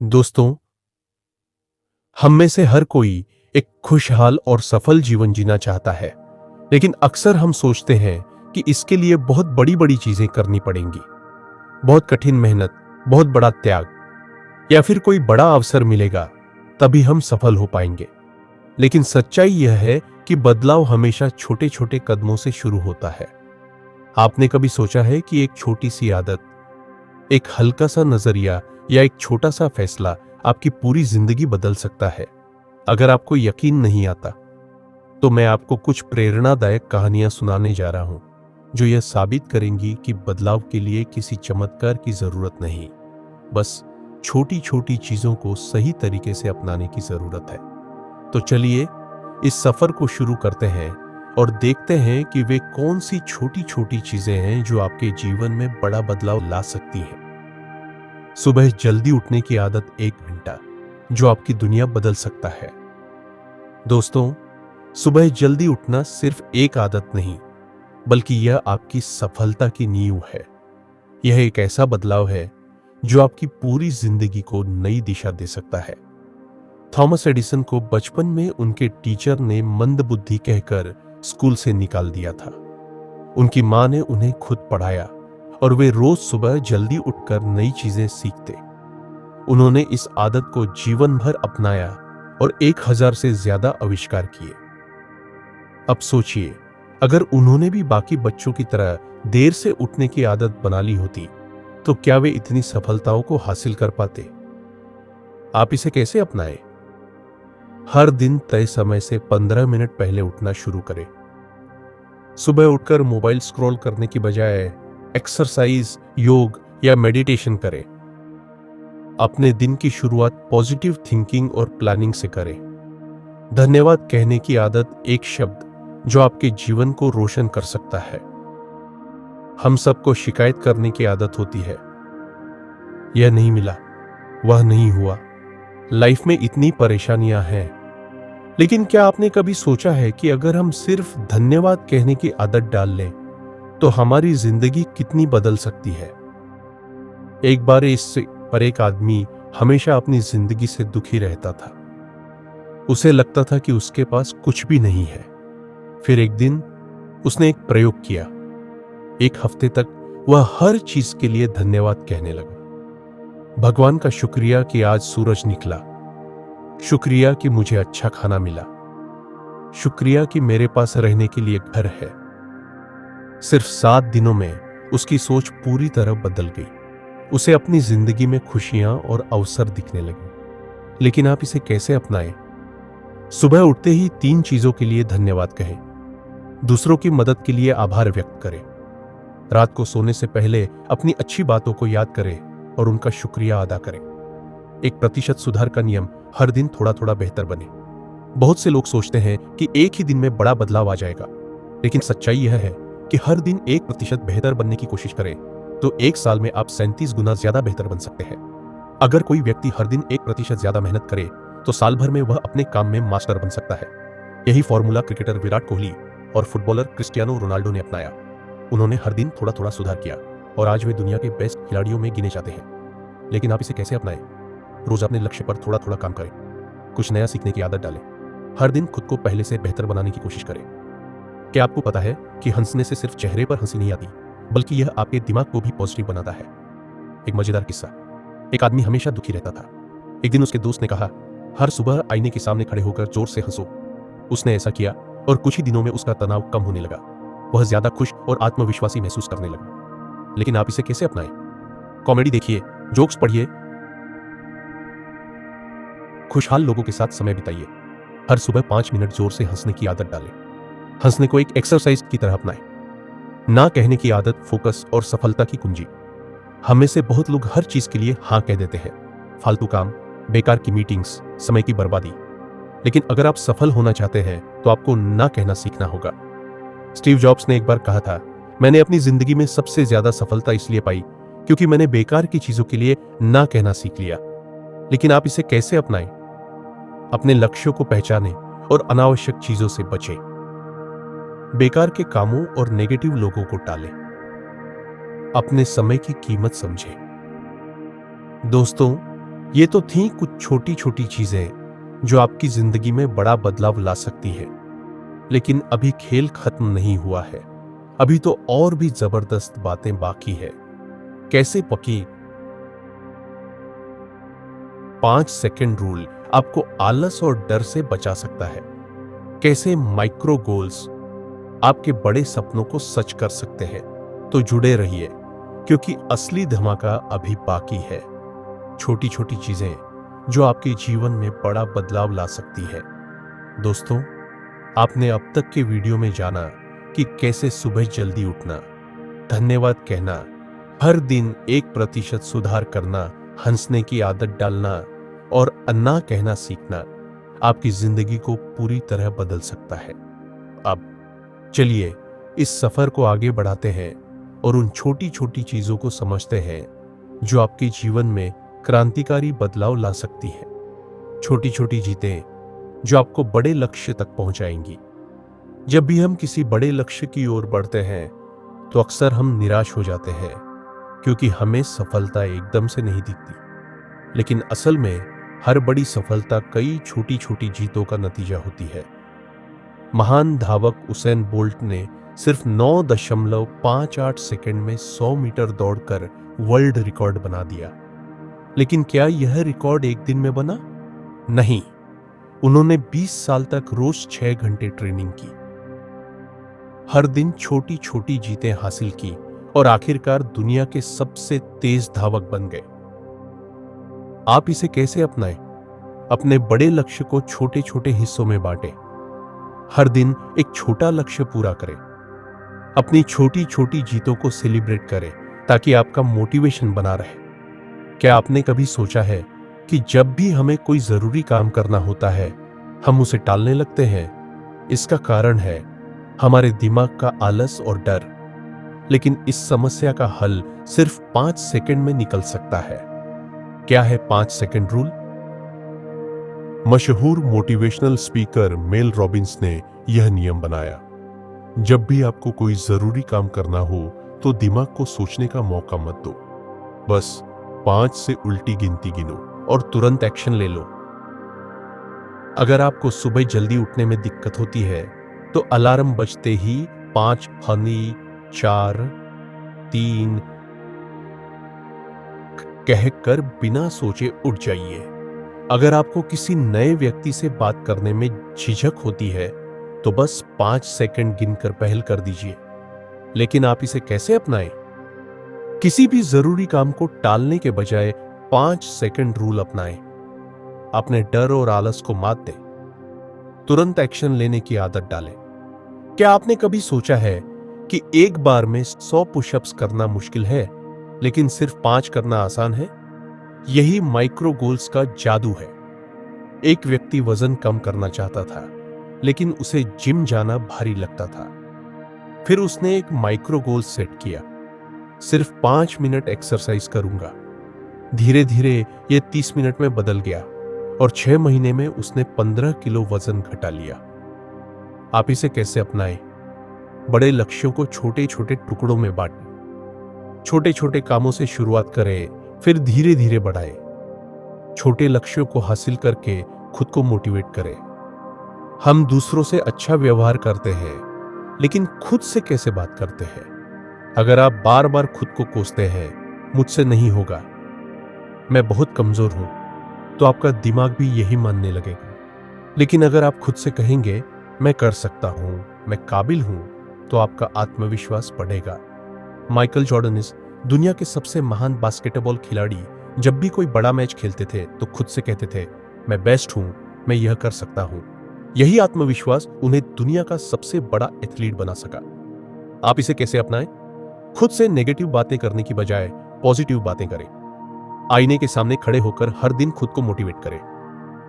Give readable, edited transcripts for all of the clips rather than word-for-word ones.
दोस्तों, हम में से हर कोई एक खुशहाल और सफल जीवन जीना चाहता है, लेकिन अक्सर हम सोचते हैं कि इसके लिए बहुत बड़ी-बड़ी चीजें करनी पड़ेंगी। बहुत कठिन मेहनत, बहुत बड़ा त्याग या फिर कोई बड़ा अवसर मिलेगा, तभी हम सफल हो पाएंगे। लेकिन सच्चाई यह है कि बदलाव हमेशा छोटे-छोटे कदमों से शुरू होता है। आपने कभी सोचा है कि एक छोटी सी आदत, एक हल्का सा नजरिया या एक छोटा सा फैसला आपकी पूरी जिंदगी बदल सकता है? अगर आपको यकीन नहीं आता, तो मैं आपको कुछ प्रेरणादायक कहानियां सुनाने जा रहा हूं, जो यह साबित करेंगी कि बदलाव के लिए किसी चमत्कार की जरूरत नहीं, बस छोटी छोटी चीजों को सही तरीके से अपनाने की जरूरत है। तो चलिए इस सफर को शुरू करते हैं और देखते हैं कि वे कौन सी छोटी छोटी चीजें हैं जो आपके जीवन में बड़ा बदलाव ला सकती हैं। सुबह जल्दी उठने की आदत, 1 घंटा जो आपकी दुनिया बदल सकता है। दोस्तों, सुबह जल्दी उठना सिर्फ एक आदत नहीं, बल्कि यह आपकी सफलता की नींव है। यह एक ऐसा बदलाव है जो आपकी पूरी जिंदगी को नई दिशा दे सकता है। थॉमस एडिसन को बचपन में उनके टीचर ने मंदबुद्धि कहकर स्कूल से निकाल दिया था। उनकी मां ने उन्हें खुद पढ़ाया और वे रोज सुबह जल्दी उठकर नई चीजें सीखते। उन्होंने इस आदत को जीवन भर अपनाया और 1000 से ज्यादा आविष्कार किए। अब सोचिए, अगर उन्होंने भी बाकी बच्चों की तरह देर से उठने की आदत बना ली होती, तो क्या वे इतनी सफलताओं को हासिल कर पाते? आप इसे कैसे अपनाएं? हर दिन तय समय से 15 मिनट पहले उठना शुरू करें। सुबह उठकर मोबाइल स्क्रॉल करने की बजाय एक्सरसाइज, योग या मेडिटेशन करें। अपने दिन की शुरुआत पॉजिटिव थिंकिंग और प्लानिंग से करें। धन्यवाद कहने की आदत, एक शब्द जो आपके जीवन को रोशन कर सकता है। हम सबको शिकायत करने की आदत होती है, यह नहीं मिला, वह नहीं हुआ, लाइफ में इतनी परेशानियां हैं। लेकिन क्या आपने कभी सोचा है कि अगर हम सिर्फ धन्यवाद कहने की आदत डाल लें, तो हमारी जिंदगी कितनी बदल सकती है? एक बार इससे पर एक आदमी हमेशा अपनी जिंदगी से दुखी रहता था। उसे लगता था कि उसके पास कुछ भी नहीं है। फिर एक दिन उसने एक प्रयोग किया। 1 हफ्ते तक वह हर चीज के लिए धन्यवाद कहने लगा। भगवान का शुक्रिया कि आज सूरज निकला, शुक्रिया कि मुझे अच्छा खाना मिला, शुक्रिया कि मेरे पास रहने के लिए घर है। सिर्फ 7 दिनों में उसकी सोच पूरी तरह बदल गई। उसे अपनी जिंदगी में खुशियां और अवसर दिखने लगे। लेकिन आप इसे कैसे अपनाएं? सुबह उठते ही 3 चीजों के लिए धन्यवाद कहें। दूसरों की मदद के लिए आभार व्यक्त करें। रात को सोने से पहले अपनी अच्छी बातों को याद करें और उनका शुक्रिया अदा करें। 1% सुधार का नियम, हर दिन थोड़ा थोड़ा बेहतर बने। बहुत से लोग सोचते हैं कि एक ही दिन में बड़ा बदलाव आ जाएगा, लेकिन सच्चाई यह है कि हर दिन 1% बेहतर बनने की कोशिश करें तो 1 साल में आप 37 गुना ज्यादा बेहतर बन सकते हैं। अगर कोई व्यक्ति हर दिन 1% ज्यादा मेहनत करे, तो साल भर में वह अपने काम में मास्टर बन सकता है। यही फॉर्मूला क्रिकेटर विराट कोहली और फुटबॉलर क्रिस्टियानो रोनाल्डो ने अपनाया। उन्होंने हर दिन थोड़ा थोड़ा सुधार किया और आज वे दुनिया के बेस्ट खिलाड़ियों में गिने जाते हैं। लेकिन आप इसे कैसे अपनाएं? रोज अपने लक्ष्य पर थोड़ा थोड़ा काम करें। कुछ नया सीखने की आदत डालें। हर दिन खुद को पहले से बेहतर बनाने की कोशिश करें। क्या आपको पता है कि हंसने से सिर्फ चेहरे पर हंसी नहीं आती, बल्कि यह आपके दिमाग को भी पॉजिटिव बनाता है? एक मजेदार किस्सा। एक आदमी हमेशा दुखी रहता था। एक दिन उसके दोस्त ने कहा, हर सुबह आईने के सामने खड़े होकर जोर से हंसो। उसने ऐसा किया और कुछ ही दिनों में उसका तनाव कम होने लगा। वह ज्यादा खुश और आत्मविश्वासी महसूस करने लगा। लेकिन आप इसे कैसे अपनाएं? कॉमेडी देखिए, जोक्स पढ़िए, खुशहाल लोगों के साथ समय बिताइए। हर सुबह 5 मिनट जोर से हंसने की आदत डालें। हंसने को एक एक्सरसाइज की तरह अपनाएं। ना कहने की आदत, फोकस और सफलता की कुंजी। हम में से बहुत लोग हर चीज के लिए हां कह देते हैं। फालतू काम, बेकार की मीटिंग्स, समय की बर्बादी। लेकिन अगर आप सफल होना चाहते हैं, तो आपको ना कहना सीखना होगा। स्टीव जॉब्स ने एक बार कहा था, मैंने अपनी जिंदगी में सबसे ज्यादा सफलता इसलिए पाई क्योंकि मैंने बेकार की चीजों के लिए ना कहना सीख लिया। लेकिन आप इसे कैसे अपनाएं? अपने लक्ष्यों को पहचानें और अनावश्यक चीजों से बचें। बेकार के कामों और नेगेटिव लोगों को टालें। अपने समय की कीमत समझें। दोस्तों, ये तो थी कुछ छोटी छोटी चीजें जो आपकी जिंदगी में बड़ा बदलाव ला सकती है, लेकिन अभी खेल खत्म नहीं हुआ है। अभी तो और भी जबरदस्त बातें बाकी है। कैसे पकी? 5 सेकंड रूल आपको आलस और डर से बचा सकता है। कैसे माइक्रो गोल्स आपके बड़े सपनों को सच कर सकते हैं। तो जुड़े रहिए, क्योंकि असली धमाका अभी बाकी है। छोटी छोटी चीजें जो आपके जीवन में बड़ा बदलाव ला सकती है। दोस्तों, आपने अब तक के वीडियो में जाना कि कैसे सुबह जल्दी उठना, धन्यवाद कहना, हर दिन 1% सुधार करना, हंसने की आदत डालना और अन्ना कहना सीखना आपकी जिंदगी को पूरी तरह बदल सकता है। अब चलिए इस सफर को आगे बढ़ाते हैं और उन छोटी छोटी चीजों को समझते हैं जो आपके जीवन में क्रांतिकारी बदलाव ला सकती है। छोटी छोटी जीतें जो आपको बड़े लक्ष्य तक पहुंचाएंगी। जब भी हम किसी बड़े लक्ष्य की ओर बढ़ते हैं तो अक्सर हम निराश हो जाते हैं, क्योंकि हमें सफलता एकदम से नहीं दिखती। लेकिन असल में हर बड़ी सफलता कई छोटी छोटी जीतों का नतीजा होती है। महान धावक उसेन बोल्ट ने सिर्फ 9.58 सेकंड में 100 मीटर दौड़कर वर्ल्ड रिकॉर्ड बना दिया। लेकिन क्या यह रिकॉर्ड एक दिन में बना? नहीं, उन्होंने 20 साल तक रोज 6 घंटे ट्रेनिंग की, हर दिन छोटी छोटी जीतें हासिल की और आखिरकार दुनिया के सबसे तेज धावक बन गए। आप इसे कैसे अपनाएं? अपने बड़े लक्ष्य को छोटे छोटे हिस्सों में बांटें। हर दिन एक छोटा लक्ष्य पूरा करें। अपनी छोटी छोटी जीतों को सेलिब्रेट करें ताकि आपका मोटिवेशन बना रहे। क्या आपने कभी सोचा है कि जब भी हमें कोई जरूरी काम करना होता है, हम उसे टालने लगते हैं? इसका कारण है हमारे दिमाग का आलस और डर। लेकिन इस समस्या का हल सिर्फ 5 सेकंड में निकल सकता है। क्या है 5 सेकंड रूल? मशहूर मोटिवेशनल स्पीकर मेल रॉबिन्स ने यह नियम बनाया। जब भी आपको कोई जरूरी काम करना हो तो दिमाग को सोचने का मौका मत दो। बस 5 से उल्टी गिनती गिनो और तुरंत एक्शन ले लो। अगर आपको सुबह जल्दी उठने में दिक्कत होती है तो अलार्म बजते ही 5 फनी 4 3 कहकर बिना सोचे उठ जाइए। अगर आपको किसी नए व्यक्ति से बात करने में झिझक होती है तो बस 5 सेकंड गिनकर पहल कर दीजिए। लेकिन आप इसे कैसे अपनाएं? किसी भी जरूरी काम को टालने के बजाय 5 सेकंड रूल अपनाएं। अपने डर और आलस को मात दें। तुरंत एक्शन लेने की आदत डालें। क्या आपने कभी सोचा है कि एक बार में 100 पुशअप्स करना मुश्किल है, लेकिन सिर्फ 5 करना आसान है? यही माइक्रो गोल्स का जादू है। एक व्यक्ति वजन कम करना चाहता था, लेकिन उसे जिम जाना भारी लगता था। फिर उसने एक माइक्रो गोल सेट किया, सिर्फ 5 मिनट एक्सरसाइज करूंगा। धीरे धीरे यह 30 मिनट में बदल गया और 6 महीने में उसने 15 किलो वजन घटा लिया। आप इसे कैसे अपनाएं? बड़े लक्ष्यों को छोटे छोटे टुकड़ों में बांटें। छोटे छोटे कामों से शुरुआत करें, फिर धीरे धीरे बढ़ाएं। छोटे लक्ष्यों को हासिल करके खुद को मोटिवेट करें। हम दूसरों से अच्छा व्यवहार करते हैं, लेकिन खुद से कैसे बात करते हैं? अगर आप बार बार खुद को कोसते हैं, मुझसे नहीं होगा, मैं बहुत कमजोर हूं, तो आपका दिमाग भी यही मानने लगेगा। लेकिन अगर आप खुद से कहेंगे, मैं कर सकता हूं, मैं काबिल हूं, तो आपका आत्मविश्वास बढ़ेगा। माइकल जॉर्डन इस दुनिया के सबसे महान बास्केटबॉल खिलाड़ी जब भी कोई बड़ा मैच खेलते थे तो खुद से कहते थे, मैं बेस्ट हूं, मैं यह कर सकता हूं। यही आत्मविश्वास उन्हें दुनिया का सबसे बड़ा एथलीट बना सका। आप इसे कैसे अपनाएं? खुद से नेगेटिव बातें करने की बजाय पॉजिटिव बातें करें। आईने के सामने खड़े होकर हर दिन खुद को मोटिवेट करें।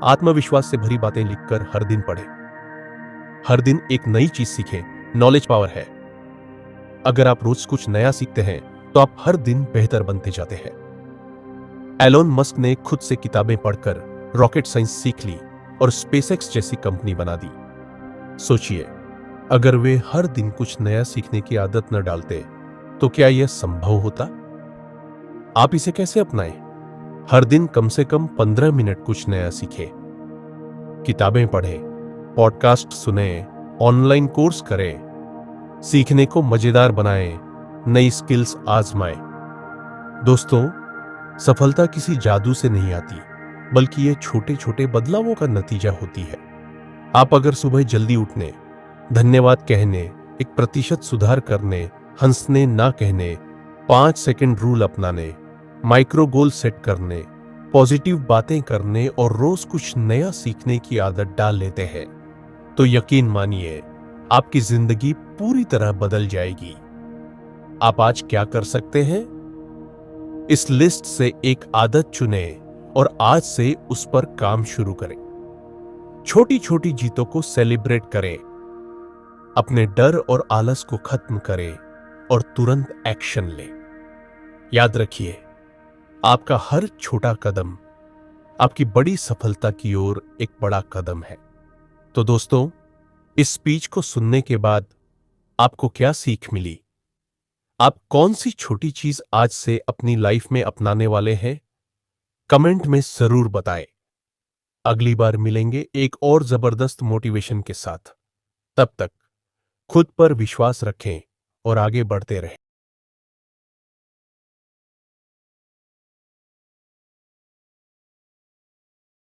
आत्मविश्वास से भरी बातें लिखकर हर दिन पढ़ें। हर दिन एक नई चीज सीखें। नॉलेज पावर है। अगर आप रोज कुछ नया सीखते हैं तो आप हर दिन बेहतर बनते जाते हैं। एलोन मस्क ने खुद से किताबें पढ़कर रॉकेट साइंस सीख ली और स्पेसएक्स जैसी कंपनी बना दी। सोचिए, अगर वे हर दिन कुछ नया सीखने की आदत न डालते तो क्या यह संभव होता? आप इसे कैसे अपनाएं? हर दिन कम से कम 15 मिनट कुछ नया सीखें। किताबें पढ़ें, पॉडकास्ट सुनें, ऑनलाइन कोर्स करें, सीखने को मजेदार बनाएं, नई स्किल्स आजमाएं। दोस्तों, सफलता किसी जादू से नहीं आती, बल्कि ये छोटे छोटे बदलावों का नतीजा होती है। आप अगर सुबह जल्दी उठने, धन्यवाद कहने, 1% सुधार करने, हंसने ना कहने, 5 सेकंड रूल अपनाने, माइक्रो गोल सेट करने, पॉजिटिव बातें करने और रोज कुछ नया सीखने की आदत डाल लेते हैं, तो यकीन मानिए आपकी जिंदगी पूरी तरह बदल जाएगी। आप आज क्या कर सकते हैं? इस लिस्ट से एक आदत चुनें और आज से उस पर काम शुरू करें। छोटी छोटी जीतों को सेलिब्रेट करें, अपने डर और आलस को खत्म करें और तुरंत एक्शन लें। याद रखिए, आपका हर छोटा कदम आपकी बड़ी सफलता की ओर एक बड़ा कदम है। तो दोस्तों, इस स्पीच को सुनने के बाद आपको क्या सीख मिली? आप कौन सी छोटी चीज आज से अपनी लाइफ में अपनाने वाले हैं? कमेंट में जरूर बताएं। अगली बार मिलेंगे एक और जबरदस्त मोटिवेशन के साथ। तब तक खुद पर विश्वास रखें और आगे बढ़ते रहें।